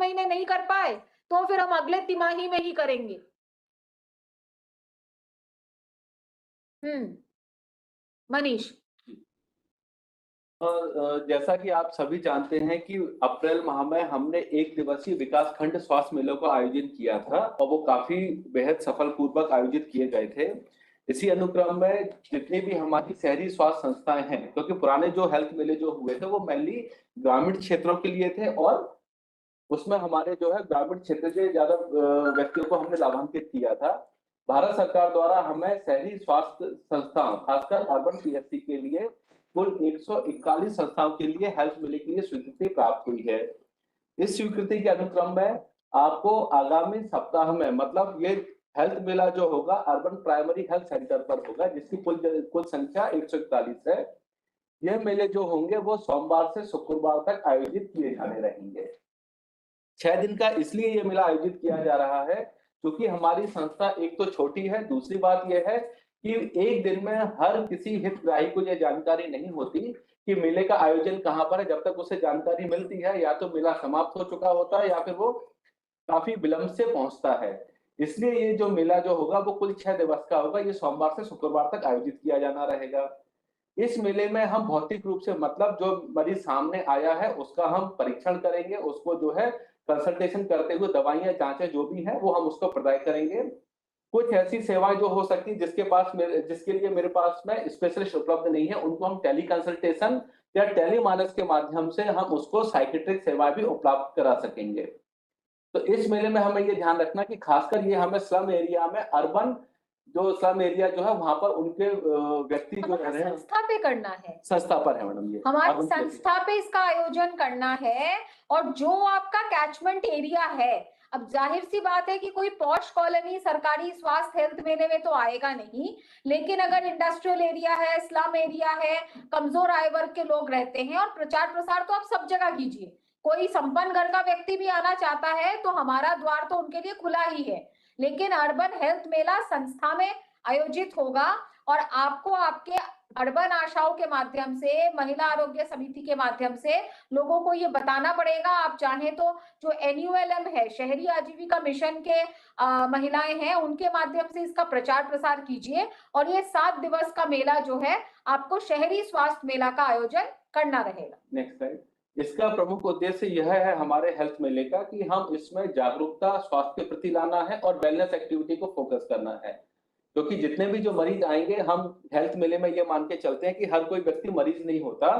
महीने नहीं कर पाए तो फिर हम अगले तिमाही में ही करेंगे। मनीष। और जैसा कि आप सभी जानते हैं कि अप्रैल माह में हमने एक दिवसीय विकास खंड स्वास्थ्य मेलों का आयोजन किया था और वो काफी बेहद सफल पूर्वक आयोजित किए गए थे। इसी अनुक्रम में जितनी भी हमारी शहरी स्वास्थ्य संस्थाएं हैं, क्योंकि पुराने जो हेल्थ मेले जो हुए थे वो मेनली ग्रामीण क्षेत्रों के लिए थे और उसमें हमारे जो है ग्रामीण क्षेत्र के ज्यादा व्यक्तियों को हमने लाभान्वित किया था। भारत सरकार द्वारा हमें शहरी स्वास्थ्य संस्थाओं खासकर अर्बन पीएचसी के लिए कुल 141 संस्थाओं के लिए हेल्थ मेले के लिए स्वीकृति प्राप्त हुई है। इस स्वीकृति के अनुक्रम में आपको आगामी सप्ताह में मतलब ये हेल्थ मेला जो होगा अर्बन प्राइमरी हेल्थ सेंटर पर होगा, जिसकी कुल संख्या 141 है। यह मेले जो होंगे वो सोमवार से शुक्रवार तक आयोजित किए जाने रहेंगे। 6 दिन का इसलिए ये मेला आयोजित किया जा रहा है क्योंकि हमारी संस्था एक तो छोटी है, दूसरी बात यह है कि एक दिन में हर किसी हितग्राही को यह जानकारी नहीं होती कि मेले का आयोजन कहाँ पर है। जब तक उसे जानकारी मिलती है या तो मेला समाप्त हो चुका होता है या फिर वो काफी विलंब से पहुंचता है। इसलिए ये जो मेला जो होगा वो कुल 6 दिवस का होगा। ये सोमवार से शुक्रवार तक आयोजित किया जाना रहेगा। इस मेले में हम भौतिक रूप से मतलब जो मरीज सामने आया है उसका हम परीक्षण करेंगे, उसको जो है कंसल्टेशन करते हुए दवाइयां जांचें जो भी हैं वो हम उसको प्रदान करेंगे। कुछ ऐसी सेवाएं जो हो सकती है जिसके लिए मेरे पास में स्पेशलिस्ट उपलब्ध नहीं है, उनको हम टेली कंसल्टेशन या टेलीमानस के माध्यम से हम उसको साइकेट्रिक सेवाएं भी उपलब्ध करा सकेंगे। तो इस मेले में हमें ये ध्यान रखना कि खासकर ये हमें स्लम एरिया में अर्बन जो स्लम एरिया जो है वहां पर उनके व्यक्ति जो रह रहे हैं संस्था पे करना है, संस्था पर है मैडम। ये हमारी संस्था पे इसका आयोजन करना है। और जो आपका कैचमेंट एरिया है, अब जाहिर सी बात है कि कोई पॉश कॉलोनी सरकारी स्वास्थ्य हेल्थ मेले में तो आएगा नहीं, लेकिन अगर इंडस्ट्रियल एरिया है, स्लम एरिया है, कमजोर आय वर्ग के लोग रहते हैं, और प्रचार प्रसार तो आप सब जगह कीजिए। कोई संपन्न घर का व्यक्ति भी आना चाहता है तो हमारा द्वार तो उनके लिए खुला ही है। लेकिन अर्बन हेल्थ मेला संस्था में आयोजित होगा और आपको आपके अर्बन आशाओं के माध्यम से, महिला आरोग्य समिति के माध्यम से लोगों को ये बताना पड़ेगा। आप चाहें तो जो NULM है, शहरी आजीविका मिशन के महिलाएं हैं, उनके माध्यम से इसका प्रचार प्रसार कीजिए। और ये 7 दिवस का मेला जो है आपको शहरी स्वास्थ्य मेला का आयोजन करना रहेगा। Next slide. इसका प्रमुख उद्देश्य यह है हमारे हेल्थ मेले का कि हम इसमें जागरूकता स्वास्थ्य के प्रति लाना है और वेलनेस एक्टिविटी को फोकस करना है। क्योंकि जितने भी जो मरीज आएंगे, हम हेल्थ मेले में ये मान के चलते हैं कि हर कोई व्यक्ति मरीज नहीं होता,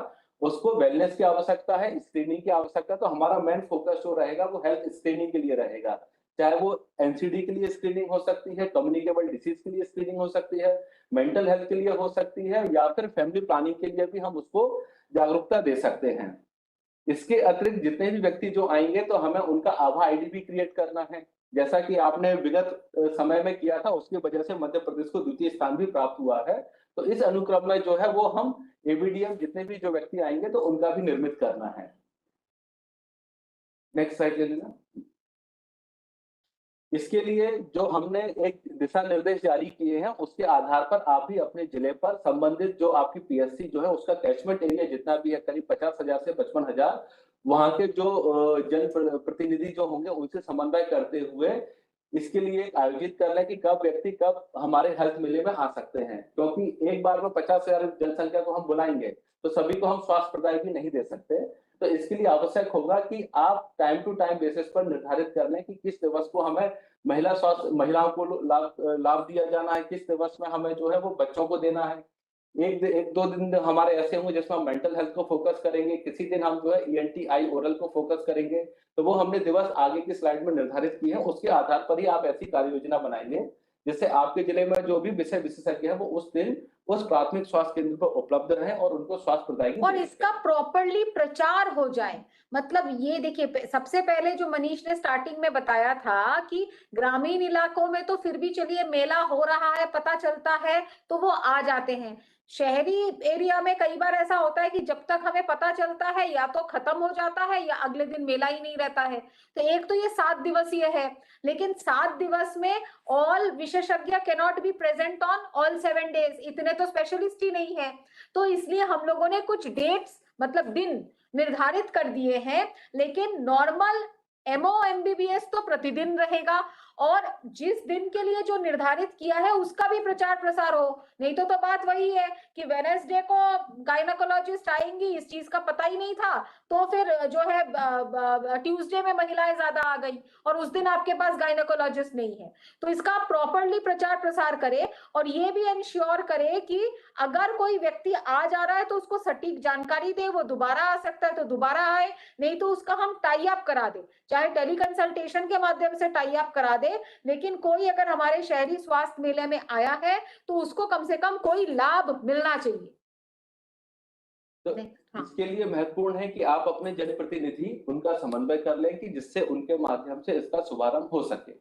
उसको वेलनेस की आवश्यकता है, स्क्रीनिंग की आवश्यकता है। तो हमारा मेन फोकस जो रहेगा वो हेल्थ स्क्रीनिंग के लिए रहेगा। चाहे वो एनसीडी के लिए स्क्रीनिंग हो सकती है, कम्युनिकेबल डिसीज के लिए स्क्रीनिंग हो सकती है, मेंटल हेल्थ के लिए हो सकती है, या फिर फैमिली प्लानिंग के लिए भी हम उसको जागरूकता दे सकते हैं। इसके अतिरिक्त जितने भी व्यक्ति जो आएंगे तो हमें उनका आभा आईडी भी क्रिएट करना है, जैसा कि आपने विगत समय में किया था। उसकी वजह से मध्य प्रदेश को द्वितीय स्थान भी प्राप्त हुआ है। तो इस अनुक्रम में जो है वो हम एबीडीएम जितने भी जो व्यक्ति आएंगे तो उनका भी निर्मित करना है। नेक्स्ट स्लाइड ले लेना। इसके लिए जो हमने एक दिशा निर्देश जारी किए हैं उसके आधार पर आप भी अपने जिले पर संबंधित जो आपकी पीएचसी जो है उसका कैचमेंट एरिया जितना भी है करीब 50,000 से 55,000 वहां के जो जन प्रतिनिधि जो होंगे उनसे समन्वय करते हुए इसके लिए आयोजित कर लें कि कब व्यक्ति कब हमारे हेल्थ मेले में आ सकते हैं। क्योंकि एक बार में 50,000 जनसंख्या को हम बुलाएंगे तो सभी को हम स्वास्थ्य प्रदाय भी नहीं दे सकते। तो इसके लिए आवश्यक होगा कि आप टाइम टू टाइम बेसिस पर निर्धारित कर लें कि किस दिवस को हमें महिलाओं को लाभ दिया जाना है, किस दिवस में हमें जो है वो बच्चों को देना है। एक दो दिन हमारे ऐसे होंगे जिसमें हम मेंटल हेल्थ को फोकस करेंगे, किसी दिन हम जो है ईएनटी आई ओरल को फोकस करेंगे। तो वो हमने दिवस आगे की स्लाइड में निर्धारित किए हैं, उसके आधार पर ही आप ऐसी कार्य योजना बनाएंगे जिससे आपके जिले में जो भी विषय विशेषज्ञ है वो उस दिन उस प्राथमिक स्वास्थ्य केंद्र पर उपलब्ध रहे और उनको स्वास्थ्य प्रदायगी और इसका प्रॉपरली प्रचार हो जाए। मतलब ये देखिए, सबसे पहले जो मनीष ने स्टार्टिंग में बताया था कि ग्रामीण इलाकों में तो फिर भी चलिए मेला हो रहा है, पता चलता है तो वो आ जाते हैं। शहरी एरिया में कई बार ऐसा होता है कि जब तक हमें पता चलता है या तो खत्म हो जाता है या अगले दिन मेला ही नहीं रहता है। तो एक तो ये 7 दिवसीय है, लेकिन 7 दिवस में ऑल विशेषज्ञ can not be present on all 7 days, इतने तो स्पेशलिस्ट ही नहीं है। तो इसलिए हम लोगों ने कुछ डेट्स मतलब दिन निर्धारित कर दिए हैं। लेकिन नॉर्मल MO MBBS तो प्रतिदिन रहेगा, और जिस दिन के लिए जो निर्धारित किया है उसका भी प्रचार प्रसार हो। नहीं तो बात वही है कि वेडनेसडे को गायनेकोलॉजिस्ट आएंगी, इस चीज का पता ही नहीं था, तो फिर जो है ट्यूसडे में महिलाएं ज्यादा आ गई और उस दिन आपके पास गायनेकोलॉजिस्ट नहीं है। तो इसका प्रॉपरली प्रचार प्रसार करे और ये भी इंश्योर करे कि अगर कोई व्यक्ति आ जा रहा है तो उसको सटीक जानकारी दे, वो दोबारा आ सकता है तो दोबारा आए, नहीं तो उसका हम टाई अप करा दे, चाहे टेली कंसल्टेशन के माध्यम से टाई अप करा दे, लेकिन कोई अगर हमारे शहरी स्वास्थ्य मेले में आया है तो उसको कम से कम कोई लाभ मिलना चाहिए। तो हाँ। इसके लिए महत्वपूर्ण है कि आप अपने जनप्रतिनिधि उनका समन्वय कर लें कि जिससे उनके माध्यम से इसका शुभारंभ हो सके।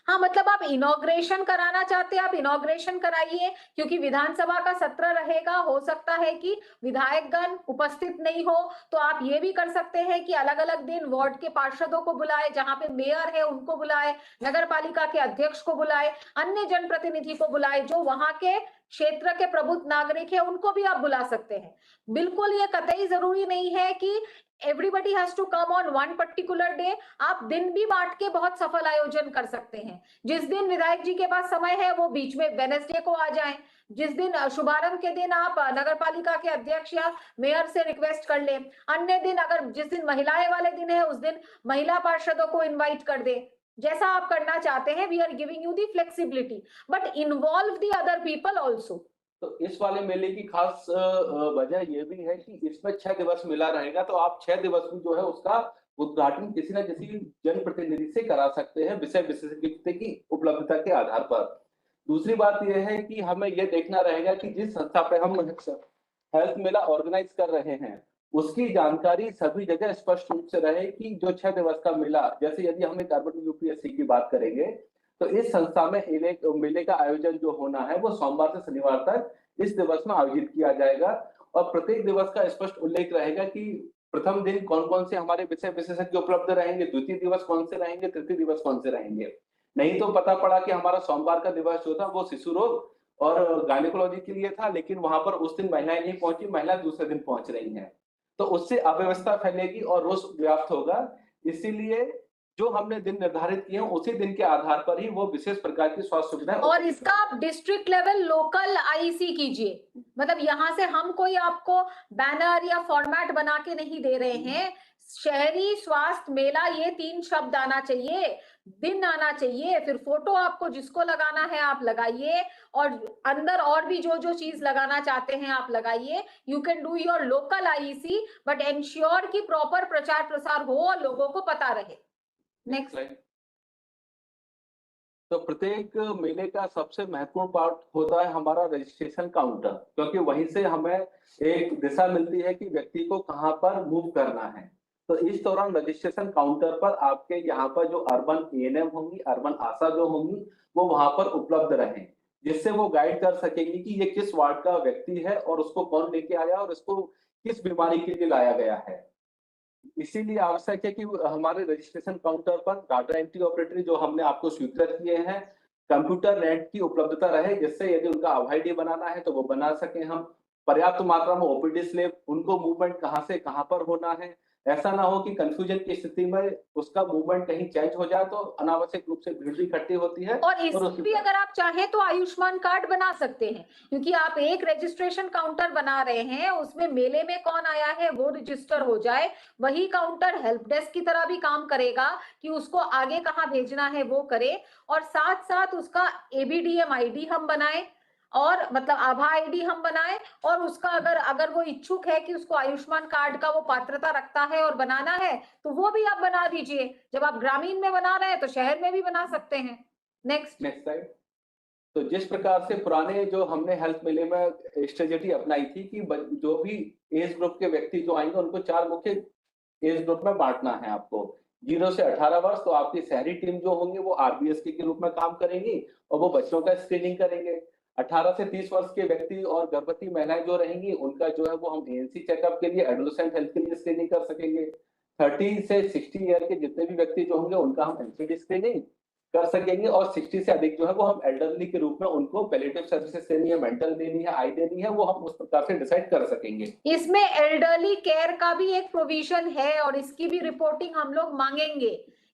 हाँ, मतलब आप इनॉग्रेशन कराना चाहते हैं, आप इनॉग्रेशन कराइए, क्योंकि विधानसभा का सत्र रहेगा, हो सकता है कि विधायकगण उपस्थित नहीं हो, तो आप ये भी कर सकते हैं कि अलग अलग दिन वार्ड के पार्षदों को बुलाए, जहां पे मेयर है उनको बुलाए, नगर पालिका के अध्यक्ष को बुलाए, अन्य जनप्रतिनिधि को बुलाए, जो वहां के क्षेत्र के प्रबुद्ध नागरिक है उनको भी आप बुला सकते हैं। बिल्कुल ये कतई जरूरी नहीं है कि everybody has to come on one particular day, आप दिन भी बांट के बहुत सफल आयोजन कर सकते हैं। जिस दिन विधायक जी के पास समय है वो बीच में वेडनेसडे को आ जाएं, जिस दिन शुभारंभ के दिन आप नगर पालिका के अध्यक्ष या मेयर से रिक्वेस्ट कर लें, अन्य दिन अगर जिस दिन महिलाएं वाले दिन है उस दिन महिला पार्षदों को इनवाइट कर दे, जैसा आप करना चाहते हैं। We are giving you the flexibility, but involve the other people also. तो इस वाले मेले की खास वजह ये भी है कि इसमें 6 दिवस मेला रहेगा, तो आप 6 दिवस में जो है उसका उद्घाटन किसी न किसी जनप्रतिनिधि से करा सकते हैं विषय विशेषज्ञ की उपलब्धता के आधार पर। दूसरी बात यह है कि हमें यह देखना रहेगा कि जिस संस्था पे हम हेल्थ मेला ऑर्गेनाइज कर रहे हैं उसकी जानकारी सभी जगह स्पष्ट रूप से रहे कि जो 6 दिवस का मेला, जैसे यदि हम एक अर्बन यूपीएससी की बात करेंगे तो इस संस्था में मेले का आयोजन जो होना है वो सोमवार से शनिवार तक इस दिवस में आयोजित किया जाएगा और प्रत्येक दिवस का स्पष्ट उल्लेख रहेगा कि प्रथम दिन कौन कौन से हमारे विषय विशेषज्ञ उपलब्ध रहेंगे, द्वितीय दिवस कौन से रहेंगे, तृतीय दिवस कौन से रहेंगे। नहीं तो पता पड़ा कि हमारा सोमवार का दिवस जो था वो शिशु रोग और गायनेकोलॉजी के लिए था, लेकिन वहां पर उस दिन महिलाएं नहीं पहुंची, महिला दूसरे दिन पहुंच रही हैं, तो उससे अव्यवस्था फैलेगी और रोष व्याप्त होगा। इसीलिए जो हमने दिन निर्धारित किए हैं उसी दिन के आधार पर ही वो विशेष प्रकार की स्वास्थ्य सुविधाएं। और इसका आप डिस्ट्रिक्ट लेवल लोकल आईसी कीजिए, मतलब यहाँ से हम कोई आपको बैनर या फॉर्मेट बना के नहीं दे रहे हैं। शहरी स्वास्थ्य मेला ये 3 शब्द आना चाहिए, दिन आना चाहिए, फिर फोटो आपको जिसको लगाना है आप लगाइए और अंदर और भी जो जो चीज लगाना चाहते हैं आप लगाइए। You can do your local IC, but ensure कि प्रॉपर प्रचार प्रसार हो और लोगों को पता रहे। नेक्स्ट। तो प्रत्येक मेले का सबसे महत्वपूर्ण पार्ट होता है हमारा रजिस्ट्रेशन काउंटर, क्योंकि वहीं से हमें एक दिशा मिलती है कि व्यक्ति को कहां पर मूव करना है। तो इस दौरान रजिस्ट्रेशन काउंटर पर आपके यहाँ पर जो अर्बन एएनएम होंगी, अर्बन आशा जो होंगी, वो वहां पर उपलब्ध रहें, जिससे वो गाइड कर सकेंगी कि ये किस वार्ड का व्यक्ति है और उसको कौन लेके आया और उसको किस बीमारी के लिए लाया गया है। इसीलिए आवश्यक है कि हमारे रजिस्ट्रेशन काउंटर पर डाटा एंट्री ऑपरेटर जो हमने आपको स्वीकृत किए हैं, कंप्यूटर नेट की उपलब्धता रहे, जिससे यदि उनका आईडी बनाना है तो वो बना सके हम। पर्याप्त मात्रा में ओपीडी स्लिप, उनको मूवमेंट कहाँ से कहाँ पर होना है, ऐसा ना हो कि कंफ्यूजन की स्थिति में उसका मूवमेंट कहीं चेंज हो जाए तो अनावश्यक रूप से भीड़ भी इकट्ठी होती है। और इसमें भी अगर आप चाहें तो आयुष्मान कार्ड बना सकते हैं, क्योंकि आप एक रजिस्ट्रेशन काउंटर बना रहे हैं, उसमें मेले में कौन आया है वो रजिस्टर हो जाए। वही काउंटर हेल्प डेस्क की तरह भी काम करेगा कि उसको आगे कहाँ भेजना है वो करे, और साथ साथ उसका एबीडीएम आईडी हम बनाए, और मतलब आभा आईडी हम बनाए, और उसका अगर वो इच्छुक है कि उसको आयुष्मान कार्ड का वो पात्रता रखता है और बनाना है तो वो भी आप बना दीजिए। जब आप ग्रामीण में बना रहे हैं तो शहर में भी बना सकते हैं। Next slide. तो जिस प्रकार से पुराने जो हमने हेल्थ मेले में स्ट्रेटेजी अपनाई थी कि जो भी एज ग्रुप के व्यक्ति जो आएंगे उनको 4 मुख्य एज ग्रुप में बांटना है आपको। 0 से 18 वर्ष तो आपकी शहरी टीम जो होंगी वो आरबीएसके के रूप में काम करेंगी और वो बच्चों का स्क्रीनिंग करेंगे। 18 से 30 वर्ष के व्यक्ति और गर्भवती महिलाएं जो रहेंगी उनका जो है वो हम एएनसी चेकअप के लिए, एडोलेसेंट हेल्थ के लिए स्क्रीनिंग कर सकेंगे। 30 से 60 ईयर के जितने भी व्यक्ति जो होंगे उनका हम एनसीडी स्क्रीनिंग कर सकेंगे, और 60 से अधिक जो है वो हम एल्डरली के रूप में उनको पैलिएटिव सर्विसेज देनी है, मेंटल देनी है, आई देनी है, वो हम उस प्रकार से डिसाइड कर सकेंगे। इसमें एल्डरली केयर का भी एक प्रोविजन है और इसकी भी रिपोर्टिंग हम लोग मांगेंगे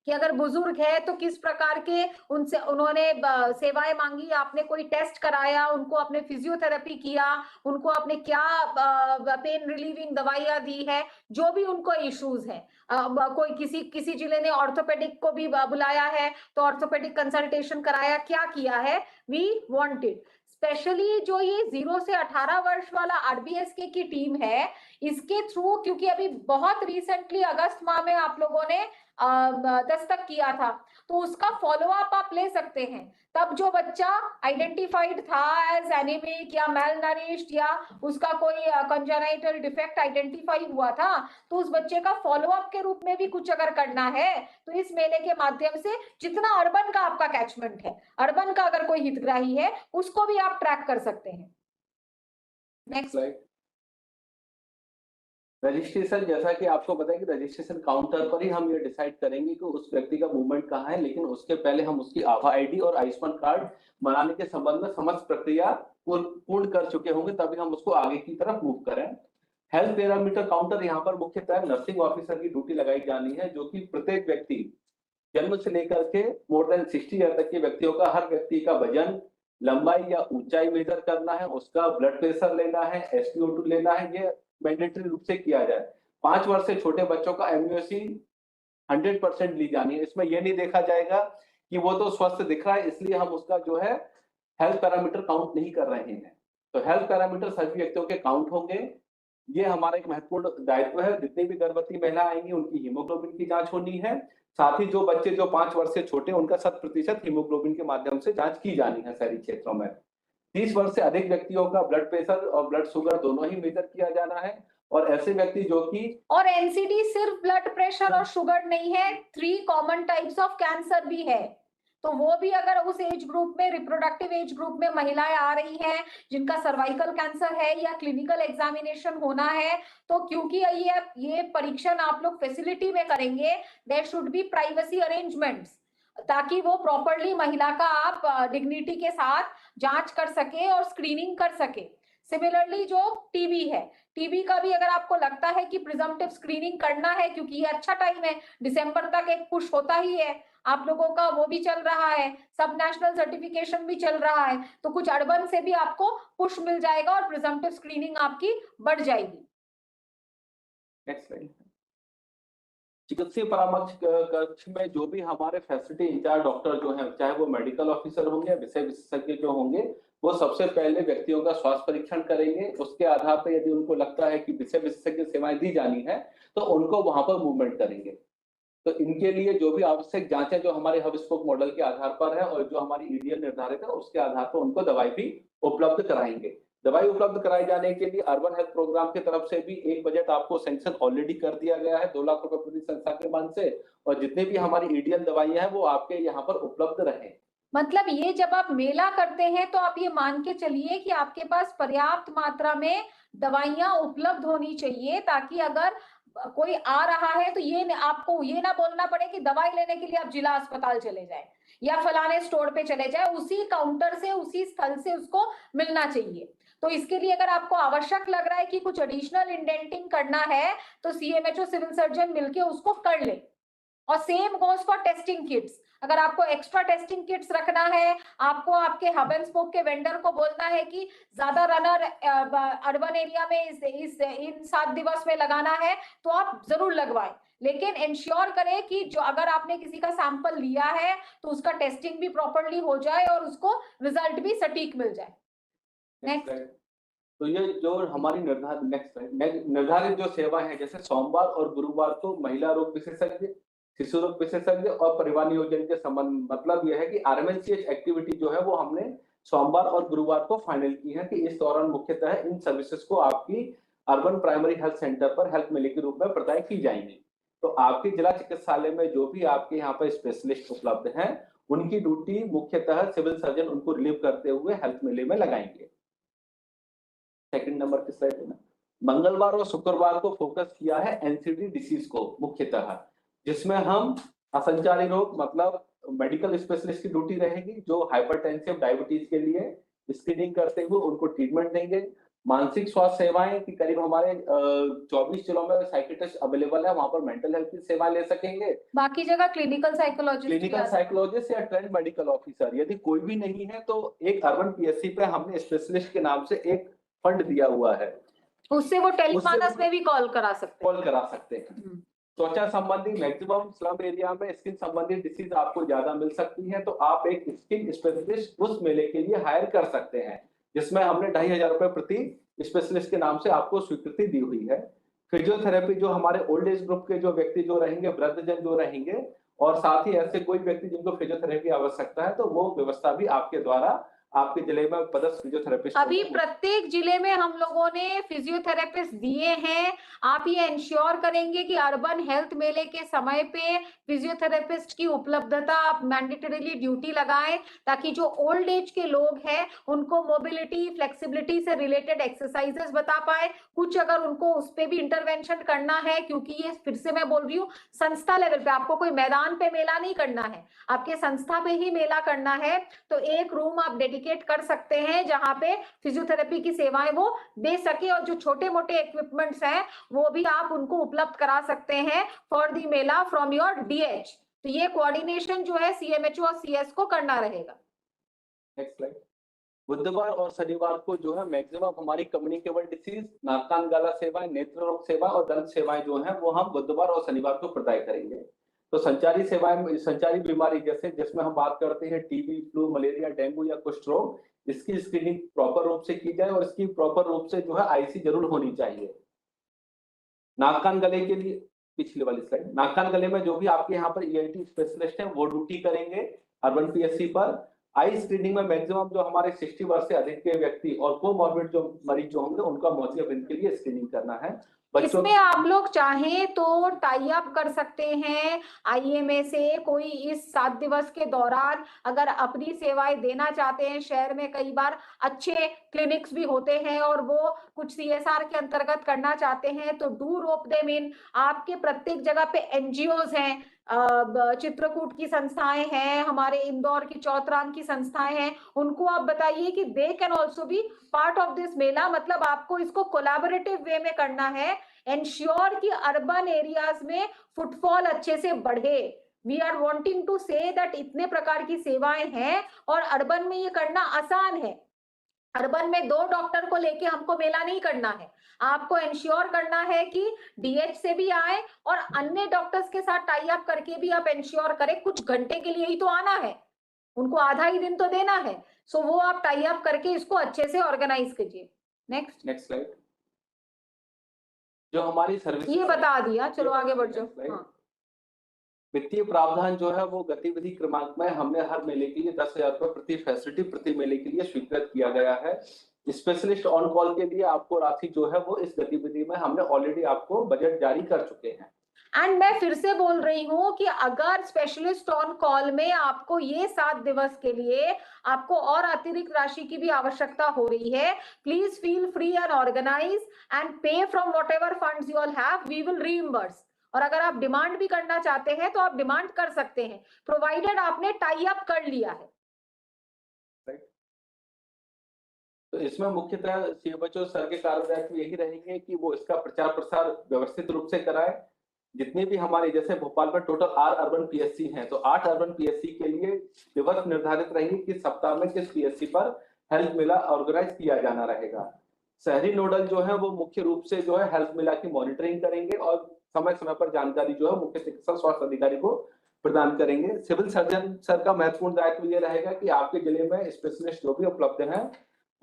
कि अगर बुजुर्ग है तो किस प्रकार के उनसे उन्होंने सेवाएं मांगी, आपने कोई टेस्ट कराया, उनको आपने फिजियोथेरेपी किया, उनको आपने क्या पेन रिलीविंग दवाइयां दी है, जो भी उनको इश्यूज है। कोई किसी किसी जिले ने ऑर्थोपेडिक को भी बुलाया है तो ऑर्थोपेडिक कंसल्टेशन कराया, क्या किया है, वी वांटेड। स्पेशली जो ये 0 से 18 वर्ष वाला आरबीएसके की टीम है, इसके थ्रू, क्योंकि अभी बहुत रिसेंटली अगस्त माह में आप लोगों ने दस्तक किया था, तो उसका फॉलो अप आप ले सकते हैं। तब जो बच्चा आइडेंटिफाइड था एज एनीमिक या मेल नरिश्ड या उसका कोई कंजेनाइटल डिफेक्ट आइडेंटिफाई हुआ था, तो उस बच्चे का फॉलो अप के रूप में भी कुछ अगर करना है तो इस मेले के माध्यम से जितना अर्बन का आपका कैचमेंट है, अर्बन का अगर कोई हितग्राही है, उसको भी आप ट्रैक कर सकते हैं। नेक्स्ट रजिस्ट्रेशन, जैसा कि आपको पता है कि रजिस्ट्रेशन काउंटर पर ही हम ये डिसाइड करेंगे कि उस व्यक्ति का मूवमेंट कहाँ है, लेकिन उसके पहले हम उसकी आभा आईडी और आयुष्मान कार्ड बनाने के संबंध में समस्त प्रक्रिया पूर्ण कर चुके होंगे, तभी हम उसको आगे की तरफ मूव करें। हेल्थ पैरामीटर काउंटर, यहाँ पर मुख्यतः नर्सिंग ऑफिसर की ड्यूटी लगाई जानी है, जो कि प्रत्येक व्यक्ति जन्म से लेकर के मोर देन 60 ईयर तक के व्यक्तियों का, हर व्यक्ति का वजन, लंबाई या ऊंचाई मेजर करना है, उसका ब्लड प्रेशर लेना है, SpO2 लेना है, ये मैंडेटरी रूप से किया जाए। 5 वर्ष से छोटे बच्चों का MUSC 100% ली जानी है। इसमें यह नहीं देखा जाएगा कि वो तो स्वस्थ दिख रहा है इसलिए हम उसका जो है हेल्थ पैरामीटर काउंट नहीं कर रहे हैं। तो हेल्थ पैरामीटर सभी व्यक्तियों के काउंट होंगे। ये हमारा एक महत्वपूर्ण दायित्व है। जितनी भी गर्भवती महिला आएंगी उनकी हीमोग्लोबिन की जांच होनी है। साथ ही जो बच्चे जो 5 वर्ष से छोटे, उनका 100% हीमोग्लोबिन के माध्यम से जांच की जानी है शहरी क्षेत्रों में। 30 वर्ष से अधिक व्यक्तियों का ब्लड प्रेशर और ब्लड शुगर दोनों ही मेजर किया जाना है। और ऐसे व्यक्ति जो कि, और एनसीडी सिर्फ ब्लड प्रेशर और शुगर नहीं है, 3 कॉमन टाइप्स ऑफ कैंसर भी है। तो वो भी अगर उस एज ग्रुप में, रिप्रोडक्टिव एज ग्रुप में महिलाएं आ रही हैं जिनका सर्वाइकल कैंसर है या क्लिनिकल एग्जामिनेशन होना है, तो क्योंकि ये परीक्षण आप लोग फैसिलिटी में करेंगे, there should be privacy arrangements, ताकि वो प्रॉपरली महिला का आप डिग्निटी के साथ जांच कर सके और स्क्रीनिंग कर सके। सिमिलरली जो टीबी है, टीबी का भी अगर आपको लगता है कि प्रिजम्पटिव स्क्रीनिंग करना है, क्योंकि ये अच्छा टाइम है, दिसंबर तक एक पुश होता ही है आप लोगों का, वो भी चल रहा है, सब नेशनल सर्टिफिकेशन भी चल रहा है, तो कुछ अर्बन से भी आपको पुश मिल जाएगा और प्रिजम्पटिव स्क्रीनिंग आपकी बढ़ जाएगी। Next slide. चिकित्सीय परामर्श कक्ष में जो भी हमारे फैसिलिटी इंचार्ज डॉक्टर जो हैं, चाहे वो मेडिकल ऑफिसर होंगे, विषय विशेषज्ञ जो होंगे, वो सबसे पहले व्यक्तियों का स्वास्थ्य परीक्षण करेंगे। उसके आधार पर यदि उनको लगता है कि विषय विशेषज्ञ सेवाएं दी जानी है तो उनको वहां पर मूवमेंट करेंगे। तो इनके लिए जो भी आवश्यक जांचें जो हमारे हब स्पोक मॉडल के आधार पर है और जो हमारी ईडीएल निर्धारित है, उसके आधार पर उनको दवाई भी उपलब्ध कराएंगे। दवाई उपलब्ध कराए जाने के लिए अर्बन हेल्थ प्रोग्राम की तरफ से भी एक बजट आपको सैंक्शन ऑलरेडी कर दिया गया है 2 लाख रुपए पूरी संस्था के मान से, और जितनी भी हमारी ईडीएल दवाइयां हैं वो आपके यहाँ पर उपलब्ध रहे। मतलब ये जब आप मेला करते हैं तो आप ये मान के चलिए कि आपके पास पर्याप्त मात्रा में दवाइयां उपलब्ध होनी चाहिए, ताकि अगर कोई आ रहा है तो आपको ये ना बोलना पड़े कि दवाई लेने के लिए आप जिला अस्पताल चले जाएं या फलाने स्टोर पे चले जाएं, उसी काउंटर से, उसी स्थल से उसको मिलना चाहिए। तो इसके लिए अगर आपको आवश्यक लग रहा है कि कुछ एडिशनल इंडेंटिंग करना है तो सीएमएचओ सिविल सर्जन मिलके उसको कर ले। और same goes for testing kits, अगर आपको एक्स्ट्रा टेस्टिंग किट्स रखना है, आपको आपके हब एंड स्पोक के वेंडर को बोलना है कि ज्यादा रनर अर्बन एरिया में इन 7 दिवस में लगाना है, तो आप जरूर लगवाएं, लेकिन इंश्योर करें कि जो अगर आपने किसी का सैंपल लिया है तो उसका टेस्टिंग भी प्रॉपरली हो जाए और उसको रिजल्ट भी सटीक मिल जाए। नेक्स्ट। तो ये जो हमारी निर्धारित जो सेवा है, जैसे सोमवार और गुरुवार को महिला रोग विशेषज्ञ, शिशु रोग विशेषज्ञ और परिवार नियोजन के संबंध, मतलब यह है कि RMNCH एक्टिविटी जो है वो हमने सोमवार और गुरुवार को फाइनल की है कि इस दौरान मुख्यतः इन सर्विसेज को आपकी अर्बन प्राइमरी हेल्थ सेंटर पर हेल्थ मेले के रूप में प्रदान की जाएंगी। तो आपके जिला चिकित्सालय में जो भी आपके यहाँ पर स्पेशलिस्ट उपलब्ध हैं, उनकी ड्यूटी मुख्यतः सिविल सर्जन उनको रिलीव करते हुए हेल्थ मेले में लगाएंगे। सेकंड नंबर की स्लाइड है ना, मंगलवार और शुक्रवार को फोकस किया है एनसीडी डिसीज को मुख्यतः, जिसमें हम असंचारी रोग, मतलब मेडिकल स्पेशलिस्ट की ड्यूटी रहेगी जो हाइपरटेंसिव डायबिटीज के लिए स्क्रीनिंग करते हुए उनको ट्रीटमेंट देंगे। मानसिक स्वास्थ्य सेवाएं की करीब हमारे 24 जिलों में साइकियाट्रिस्ट अवेलेबल है, वहां पर मेंटल हेल्थ की सेवा ले सकेंगे। बाकी जगह क्लिनिकल साइकोलॉजिस्ट या ट्रेंड मेडिकल ऑफिसर यदि कोई भी नहीं है तो एक अर्बन पीएससी पे हमने स्पेशलिस्ट के नाम से एक फंड दिया हुआ है, उससे वो टेलीमानस में भी कॉल करा सकते हैं। त्वचा संबंधी मैक्सिमम स्लम एरिया में स्किन संबंधी डिसीज आपको ज्यादा मिल सकती है, तो आप एक स्किन स्पेशलिस्ट उस मेले के लिए हायर कर सकते हैं, जिसमें हमने 2,500 रुपए प्रति स्पेशलिस्ट के नाम से आपको स्वीकृति दी हुई है। फिजियोथेरेपी जो हमारे ओल्ड एज ग्रुप के जो व्यक्ति जो रहेंगे, वृद्धजन जो रहेंगे, और साथ ही ऐसे कोई व्यक्ति जिनको फिजियोथेरेपी आवश्यकता है, तो वो व्यवस्था भी आपके द्वारा आपके जिले में पदस्थ फिजियोथेरेपिस्ट अभी प्रत्येक जिले में हम लोगों ने फिजियोथेरेपिस्ट दिए हैं। आप ये इंश्योर करेंगे कि अर्बन हेल्थ मेले के समय पे फिजियोथेरेपिस्ट की उपलब्धता आप मैंडेटरीली ड्यूटी लगाएं, ताकि जो ओल्ड एज के लोग हैं उनको मोबिलिटी फ्लेक्सिबिलिटी से रिलेटेड एक्सरसाइजेस बता पाए। कुछ अगर उनको उस पर भी इंटरवेंशन करना है, क्योंकि ये फिर से मैं बोल रही हूँ संस्था लेवल पे, आपको कोई मैदान पे मेला नहीं करना है, आपके संस्था पे ही मेला करना है, तो एक रूम आप डेडिकेट कर सकते हैं जहां पे फिजियोथेरेपी की सेवाएं वो दे सके, और जो छोटे मोटे इक्विपमेंट्स हैं वो भी आप उनको उपलब्ध करा सकते हैं for the mela from your DH. तो ये कोऑर्डिनेशन जो है सीएमएचओ और सीएस को करना रहेगा। Next slide. बुधवार और शनिवार को जो है मैक्सिमम हमारी कम्युनिकेबल डिसीज, नाक कान गला सेवाएं, नेत्र रोग सेवा और दंत सेवाएं जो है वो हम बुधवार और शनिवार को प्रदाय करेंगे। तो संचारी सेवाएं, संचारी बीमारी जैसे जिसमें हम बात करते हैं टीबी, फ्लू, मलेरिया, डेंगू या कुष्ठ रोग, इसकी स्क्रीनिंग प्रॉपर रूप से की जाए और इसकी प्रॉपर रूप से जो है आईसी जरूर होनी चाहिए। नाक कान गले के लिए पिछले वाली स्लाइड, नाक कान गले में जो भी आपके यहाँ पर ईएनटी स्पेशलिस्ट हैं वो ड्यूटी करेंगे अर्बन पीएससी पर। आई स्क्रीनिंग में मैक्सिमम जो हमारे 60 वर्ष से अधिक के व्यक्ति और कोमॉर्बिड जो मरीज जो होंगे उनका मोतियाबिंद के लिए स्क्रीनिंग करना है। इसमें आप लोग चाहें तो टाई अप कर सकते हैं आईएमए से, कोई इस 7 दिवस के दौरान अगर अपनी सेवाएं देना चाहते हैं। शहर में कई बार अच्छे क्लिनिक्स भी होते हैं और वो कुछ सीएसआर के अंतर्गत करना चाहते हैं, तो डू रोप देम इन। आपके प्रत्येक जगह पे एनजीओज हैं, चित्रकूट की संस्थाएं हैं, हमारे इंदौर की चौथराम की संस्थाएं हैं, उनको आप बताइए कि they can also be part of this mela. मतलब आपको इसको कोलैबोरेटिव वे में करना है, एंश्योर कि अर्बन एरियाज में फुटफॉल अच्छे से बढ़े। We are wanting to say that इतने प्रकार की सेवाएं हैं और अर्बन में ये करना आसान है। अर्बन में 2 डॉक्टर को लेके हमको मेला नहीं करना है, आपको इंश्योर करना है कि डीएच से भी आए और अन्य डॉक्टर्स के साथ टाई अप करके भी आप इंश्योर करें। कुछ घंटे के लिए ही तो आना है, उनको आधा ही दिन तो देना है, सो वो आप टाई अप करके इसको अच्छे से ऑर्गेनाइज कीजिए। Next slide. जो हमारी सर्विस ये बता दिया, चलो आगे बढ़ जाओ। हाँ। वित्तीय प्रावधान जो है वो गतिविधि क्रमांक में हमने हर मेले के लिए 10,000 रुपए प्रति फैसिलिटी प्रति मेले के लिए स्वीकृत किया गया है। स्पेशलिस्ट ऑन कॉल के लिए आपको राशि जो है वो इस गतिविधि में हमने ऑलरेडी आपको बजट जारी कर चुके हैं। एंड मैं फिर से बोल रही हूं कि अगर स्पेशलिस्ट ऑन कॉल में आपको ये 7 दिवस के लिए आपको और अतिरिक्त राशि की भी आवश्यकता हो रही है, please feel free and organise and pay from whatever funds you all have, we will reimburse. और अगर आप डिमांड भी करना चाहते हैं तो आप डिमांड कर सकते हैं, प्रोवाइडेड आपने टाई अप कर लिया है। तो इसमें मुख्यतः सीएमएचओ सर के कार्यदायित्व यही रहेंगे कि वो इसका प्रचार प्रसार व्यवस्थित रूप से कराए। जितने भी हमारे जैसे भोपाल में टोटल 8 अर्बन पीएससी हैं, तो 8 अर्बन पीएससी के लिए दिवस निर्धारित रहेंगे कि सप्ताह में किस पीएससी पर हेल्थ मेला ऑर्गेनाइज किया जाना रहेगा। शहरी नोडल जो है वो मुख्य रूप से जो है हेल्थ मेला की मॉनिटरिंग करेंगे और समय समय पर जानकारी जो है मुख्य चिकित्सा स्वास्थ्य अधिकारी को प्रदान करेंगे। सिविल सर्जन सर का महत्वपूर्ण दायित्व ये रहेगा कि आपके जिले में स्पेशलिस्ट जो भी उपलब्ध हैं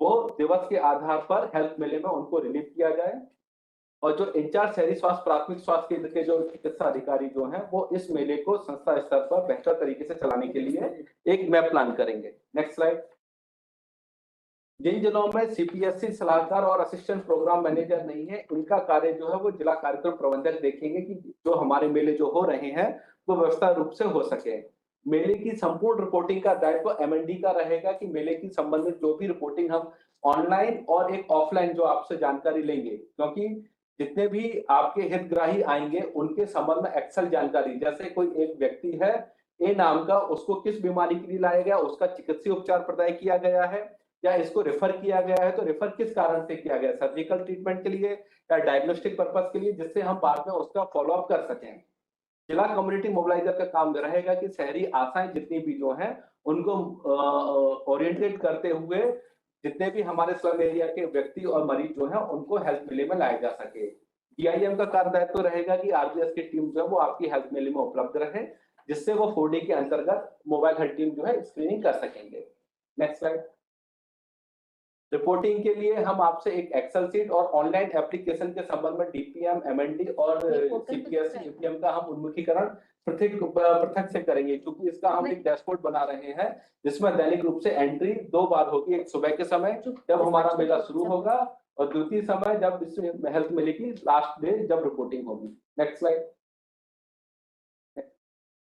वो दिवस के आधार पर हेल्थ मेले में उनको रिलीव किया जाए। और जो इंचार्ज शहरी स्वास्थ्य प्राथमिक स्वास्थ्य केंद्र के जो चिकित्सा अधिकारी जो हैं वो इस मेले को संस्था स्तर पर बेहतर तरीके से चलाने के लिए एक मैप प्लान करेंगे। Next slide. जिन जिलों में सीपीएससी सलाहकार और असिस्टेंट प्रोग्राम मैनेजर नहीं है, उनका कार्य जो है वो जिला कार्यक्रम प्रबंधक देखेंगे कि जो हमारे मेले जो हो रहे हैं वो व्यवस्था रूप से हो सके। मेले की संपूर्ण रिपोर्टिंग का दायित्व एमएनडी का रहेगा कि मेले की संबंधित जो भी रिपोर्टिंग हम ऑनलाइन और एक ऑफलाइन जो आपसे जानकारी लेंगे, क्योंकि जितने भी आपके हितग्राही आएंगे उनके संबंध में एक्सेल जानकारी, जैसे कोई एक व्यक्ति है ए नाम का, उसको किस बीमारी के लिए लाया गया, उसका चिकित्सीय उपचार प्रदाय किया गया है, या इसको रेफर किया गया है तो रेफर किस कारण से किया गया, सर्जिकल ट्रीटमेंट के लिए या डायग्नोस्टिक पर्पस के लिए, जिससे हम बाद में उसका फॉलो अप कर सकें। जिला कम्युनिटी मोबिलाइजर का काम रहेगा कि शहरी आशाएं जितनी भी जो हैं उनको ओरिएंटेट करते हुए जितने भी हमारे स्लम एरिया के व्यक्ति और मरीज जो हैं उनको हेल्थ मेले में लाया जा सके। DIM का कार्य दायित्व रहेगा कि RBS की टीम जो है वो आपकी हेल्थ मेले में उपलब्ध रहे, जिससे वो 4D के अंतर्गत मोबाइल हेल्थ टीम जो है स्क्रीनिंग कर सकेंगे। Next slide. रिपोर्टिंग के लिए हम आपसे एक एक्सेल शीट और ऑनलाइन एप्लीकेशन के संबंध में DPM, MND और CPSC, APM का हम उन्मुखीकरण पृथक से करेंगे, क्योंकि इसका हम एक डैशबोर्ड बना रहे हैं जिसमें दैनिक रूप से एंट्री 2 बार होगी, एक सुबह के समय जब हमारा मेला शुरू होगा और द्वितीय समय जब इस हेल्थ मेले की लास्ट डे जब रिपोर्टिंग होगी। नेक्स्ट स्लाइड,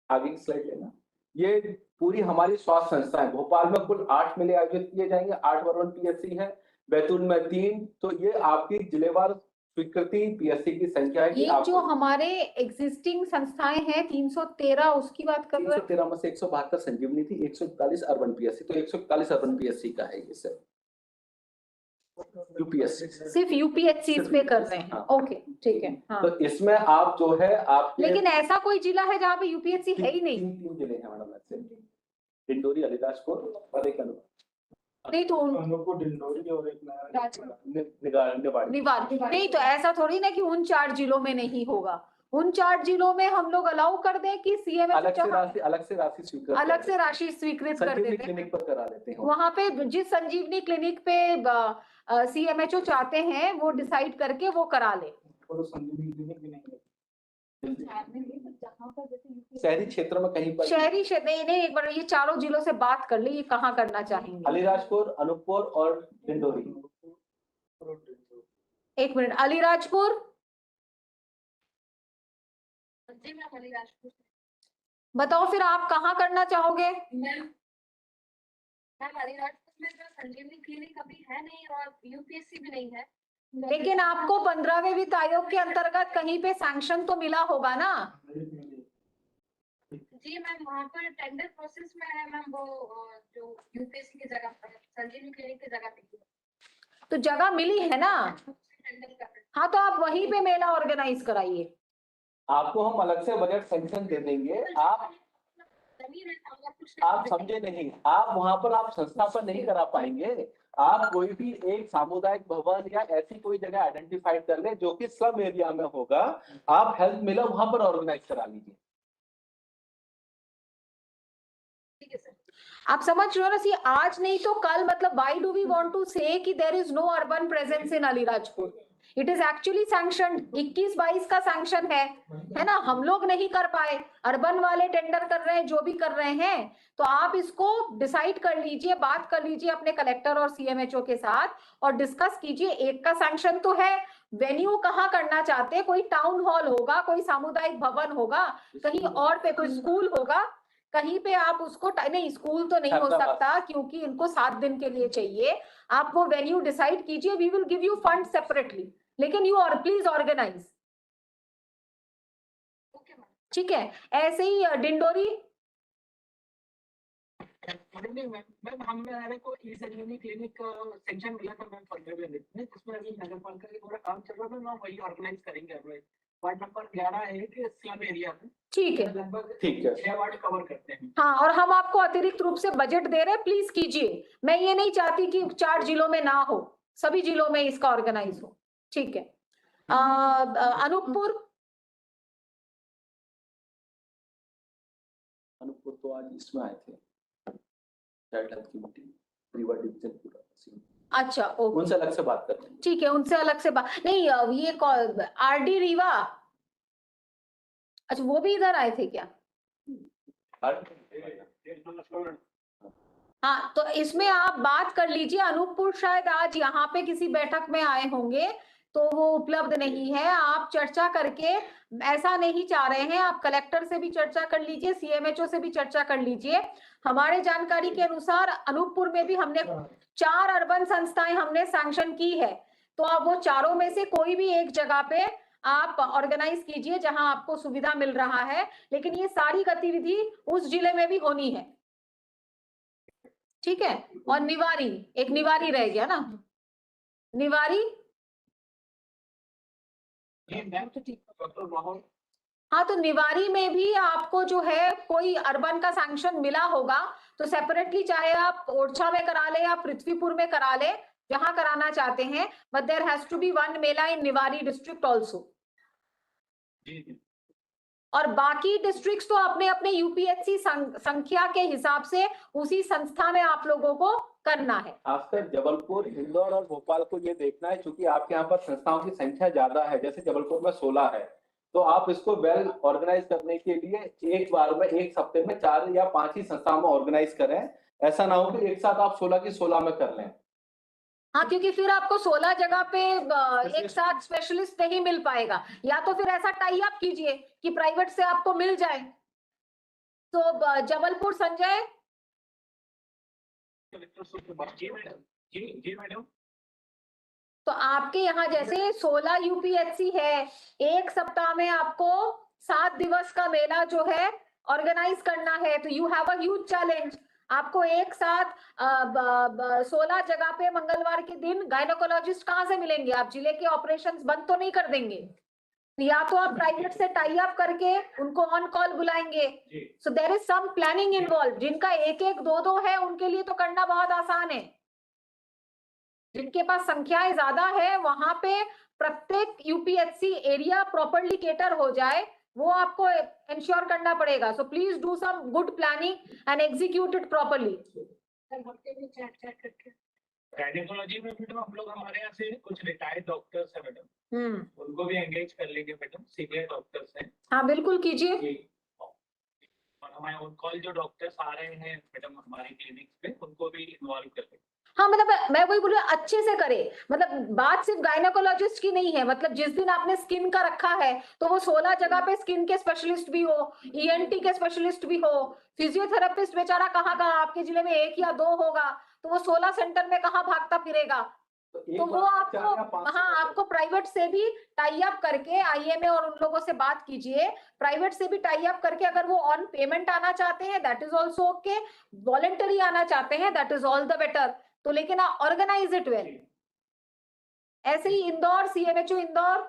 आगे की स्लाइड लेना। ये पूरी हमारी स्वास्थ्य संस्थाएं, भोपाल में कुल 8 मेले आयोजित किए जाएंगे, 8 अर्बन PSC है, बैतूल में 3, तो ये आपकी जिलेवार स्वीकृति PSC की संख्या है। ये जो हमारे एग्जिस्टिंग संस्थाएं हैं 313, उसकी बात कर रहे हैं। 313 में से 172 संजीवनी थी, 141 अर्बन PSC, तो 141 अर्बन PSC का है ये सर। UPSC सिर्फ UPSC इसमें कर रहे हैं। ओके ठीक है। हाँ। तो इसमें आप जो है आप, लेकिन ऐसा कोई जिला है जहाँ पे UPSC है ही नहीं? 3 जिले हैं मैडम ऐसे, डिंडोरी, अलीराजपुर और एक नहीं तो अनूपपुर, डिंडोरी और एक निवाड़ी। नहीं तो ऐसा थोड़ी ना कि उन 4 जिलों में नहीं होगा, उन 4 जिलों में हम लोग अलाउ कर दें कि CMS अलग से राशि स्वीकृत कर देते हैं, क्लिनिक पर करा लेते हैं। वहां पे जिस संजीवनी क्लिनिक पे CMHO चाहते हैं वो डिसाइड करके वो करा ले। संजीवनी क्लिनिक भी नहीं है शहरी क्षेत्र में कहीं पर, शहरी क्षेत्र नहीं, एक बार ये चारों जिलों से बात कर ले ये कहाँ करना चाहेंगे। अलीराजपुर, अनूपपुर और डिंडोरी। एक मिनट, अलीराजपुर, बताओ फिर आप कहाँ करना चाहोगे? मैम अलीराजपुर में जो संजीवनी क्लिनिक अभी है नहीं और UPSC भी नहीं है, लेकिन आपको 15वें वित्त आयोग के अंतर्गत कहीं पे सैंक्शन तो मिला होगा ना? जी मैम, वहाँ पर टेंडर प्रोसेस में है मैम, वो जो UPSC की जगह संजीवनी क्लिनिक की जगह पे, तो जगह मिली है ना? हाँ तो आप वहीं पे मेला ऑर्गेनाइज कराइए। आपको हम अलग से बजट सैंक्शन दे देंगे, आप समझे नहीं, आप वहां पर आप संस्था पर नहीं करा पाएंगे। आप कोई भी एक सामुदायिक भवन या ऐसी कोई जगह आइडेंटिफाइड कर ले जो कि स्लम एरिया में होगा, आप हेल्थ मेला वहां पर ऑर्गेनाइज करा लीजिए। आप समझ रहे हो ना, सी आज नहीं तो कल, मतलब why do we want to say कि there is no urban presence in Alirajpur? It is actually sanctioned, 21-22 का सैंक्शन है ना, हम लोग नहीं कर पाए, अर्बन वाले टेंडर कर रहे हैं, जो भी कर रहे हैं, तो आप इसको डिसाइड कर लीजिए, बात कर लीजिए अपने कलेक्टर और CMHO के साथ और डिस्कस कीजिए। एक का सैंक्शन तो है, वेन्यू कहाँ करना चाहते हैं, कोई टाउन हॉल होगा, कोई सामुदायिक भवन होगा, कहीं और पे कोई स्कूल होगा, कहीं पे आप उसको, नहीं स्कूल तो नहीं हो सकता क्योंकि इनको 7 दिन के लिए चाहिए, आप वो वेन्यू डिसाइड कीजिए, we will give you fund separately, लेकिन यू और प्लीज ऑर्गेनाइज। ठीक है, ऐसे ही डिंडोरी। मैम हमारे को ई संजीवनी क्लिनिक सेक्शन मिला था मैम, जिसमें अभी नगर पालिका का पूरा काम चल रहा था, हम वही ऑर्गेनाइज करेंगे। वार्ड नंबर 11 है कि स्लम एरिया में, ठीक है, लगभग ठीक है, 6 वार्ड कवर करते हैं। हाँ, और हम आपको अतिरिक्त रूप से बजट दे रहे हैं, प्लीज कीजिए। मैं ये नहीं चाहती कि 4 जिलों में ना हो, सभी जिलों में इसका ऑर्गेनाइज हो। ठीक है, अनूपपुर तो आज इसमें आए थे चाइल्ड हेल्थ की मीटिंग, रीवा डिवीजन पूरा। अच्छा, ओके, उनसे अलग से बात करते हैं। ठीक है, उनसे अलग से बात नहीं, ये RD रीवा, अच्छा वो भी इधर आए थे क्या? हाँ, तो इसमें आप बात कर लीजिए। अनूपपुर शायद आज यहाँ पे किसी बैठक में आए होंगे तो वो उपलब्ध नहीं है, आप चर्चा करके, ऐसा नहीं चाह रहे हैं, आप कलेक्टर से भी चर्चा कर लीजिए, CMHO से भी चर्चा कर लीजिए। हमारे जानकारी के अनुसार अनूपपुर में भी हमने 4 अर्बन संस्थाएं हमने सैंक्शन की है, तो आप वो चारों में से कोई भी एक जगह पे आप ऑर्गेनाइज कीजिए जहां आपको सुविधा मिल रहा है, लेकिन ये सारी गतिविधि उस जिले में भी होनी है। ठीक है। और निवारी, एक निवारी रह गया ना, निवारी। डॉक्टर माहौल हाँ, तो निवारी में भी आपको जो है कोई अर्बन का सैंक्शन मिला होगा तो सेपरेटली, चाहे आप ओरछा में करा ले या पृथ्वीपुर में करा ले, जहां कराना चाहते हैं, but there has to be one mela in Niwari district also. और बाकी डिस्ट्रिक्ट्स तो अपने अपने यूपीएचसी संख्या के हिसाब से उसी संस्था में आप लोगों को करना है। खासकर जबलपुर, इंदौर और भोपाल को ये देखना है, क्योंकि आपके यहाँ पर संस्थाओं की संख्या ज्यादा है। जैसे जबलपुर में 16 है, तो आप इसको वेल ऑर्गेनाइज करने के लिए एक बार में, एक हफ्ते में 4 या 5 ही संस्थाओं में ऑर्गेनाइज करें। ऐसा ना हो कि एक साथ आप 16 की 16 में कर लें। हाँ, क्योंकि फिर आपको 16 जगह पे एक साथ स्पेशलिस्ट नहीं मिल पाएगा। या तो फिर ऐसा टाई अप कीजिए कि प्राइवेट से आपको मिल जाए। तो जबलपुर, संजय। जी मैडम। तो आपके यहाँ जैसे 16 यूपीएचसी है, एक सप्ताह में आपको 7 दिवस का मेला जो है ऑर्गेनाइज करना है, तो you have a huge challenge. आपको एक साथ 16 जगह पे मंगलवार के दिन गायनोकोलॉजिस्ट कहाँ से मिलेंगे? आप जिले के ऑपरेशंस बंद तो नहीं कर देंगे। या तो आप प्राइवेट से टाई अप करके उनको ऑन कॉल बुलाएंगे। So there is some planning involve. जिनका एक एक दो दो है उनके लिए तो करना बहुत आसान है। जिनके पास संख्याएं ज्यादा है, वहां पे प्रत्येक यूपीएचसी एरिया प्रॉपर्ली केटर हो जाए, वो आपको इंश्योर करना पड़ेगा। So please do some good planning and execute it properly. Gynaecology में मैडम हम लोग, हमारे यहाँ से कुछ रिटायर्ड डॉक्टर्स है मैडम, उनको भी एंगेज कर लेंगे मैडम, सीनियर डॉक्टर्स हैं। हाँ, बिल्कुल कीजिए। और हमारे ऑन कॉल जो डॉक्टर्स आ रहे हैं मैडम हमारी क्लिनिक पे, उनको भी इन्वॉल्व कर लेंगे। हाँ, मतलब मैं वही बोल रही हूँ, अच्छे से करे। मतलब बात सिर्फ गायनेकोलॉजिस्ट की नहीं है। मतलब जिस दिन आपने स्किन का रखा है तो वो 16 जगह पे स्किन के स्पेशलिस्ट भी हो, ईएनटी के स्पेशलिस्ट भी हो, फिजियोथेरेपिस्ट बेचारा कहाँ कहाँ, आपके जिले में 1 या 2 होगा, तो वो 16 सेंटर में कहाँ भागता फिरेगा। तो वो आपको, हाँ, आपको प्राइवेट से भी टाई अप करके आईएमए और उन लोगों से बात कीजिए। प्राइवेट से भी टाई अप करके अगर वो ऑन पेमेंट आना चाहते हैं that is also okay, voluntary आना चाहते हैं that is all the better. तो लेकिन ऑर्गेनाइज इट वेल। ऐसे ही इंदौर, सीएमएचओ इंदौर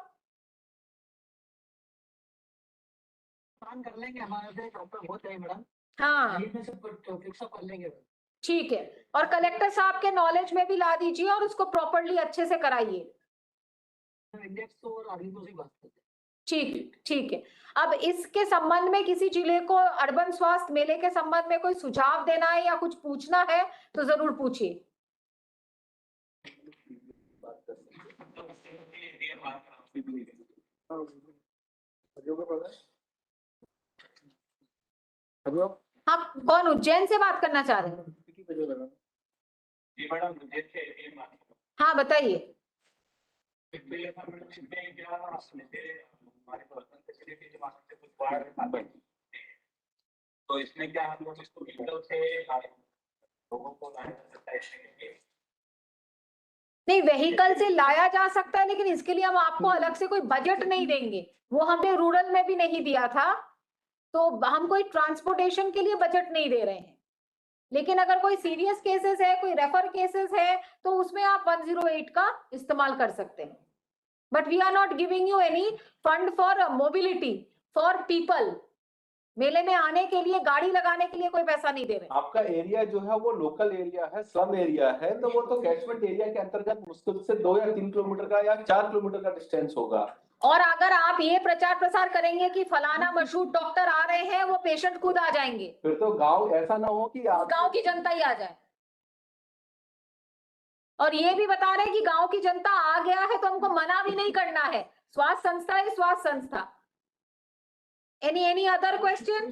काम कर लेंगे, हमारे से डॉक्टर बहुत है मैडम। हाँ, फिक्स अप कर लेंगे। ठीक है। और कलेक्टर साहब के नॉलेज में भी ला दीजिए और उसको प्रॉपर्ली अच्छे से कराइए। इंडेक्स तो और आगे तो बात करते हैं। ठीक, ठीक है। अब इसके संबंध में किसी जिले को अर्बन स्वास्थ्य मेले के संबंध में कोई सुझाव देना है या कुछ पूछना है तो जरूर पूछिए। हाँ, कौन उज्जैन से बात करना चाह रहे हैं? जी मैडम, मुझे हाँ, बताइए। तो इसमें क्या हम लोग इसको व्हीकल से लोगों को लाया जा सकता है? नहीं, व्हीकल से लाया जा सकता है, लेकिन इसके लिए हम आपको अलग से कोई बजट नहीं देंगे। वो हमने रूरल में भी नहीं दिया था, तो हम कोई ट्रांसपोर्टेशन के लिए बजट नहीं दे रहे हैं। लेकिन अगर कोई सीरियस केसेस है, कोई रेफर केसेस है, तो उसमें आप 108 का इस्तेमाल कर सकते हैं। But we are not giving you any fund for mobility for people. मेले में आने के लिए, गाड़ी लगाने के लिए कोई पैसा नहीं दे रहे। आपका एरिया जो है वो लोकल एरिया है, स्लम एरिया है, तो वो तो कैचमेंट एरिया के अंतर्गत मुश्किल से 2 या 3 किलोमीटर का या 4 किलोमीटर का डिस्टेंस होगा। और अगर आप ये प्रचार प्रसार करेंगे कि फलाना मशहूर डॉक्टर आ रहे हैं, वो पेशेंट खुद आ जाएंगे, फिर तो गांव ऐसा ना हो कि आप गांव की जनता ही आ जाए। और ये भी बता रहे हैं कि गांव की जनता आ गया है तो हमको मना भी नहीं करना है। स्वास्थ्य संस्था है स्वास्थ्य संस्था। Any other question?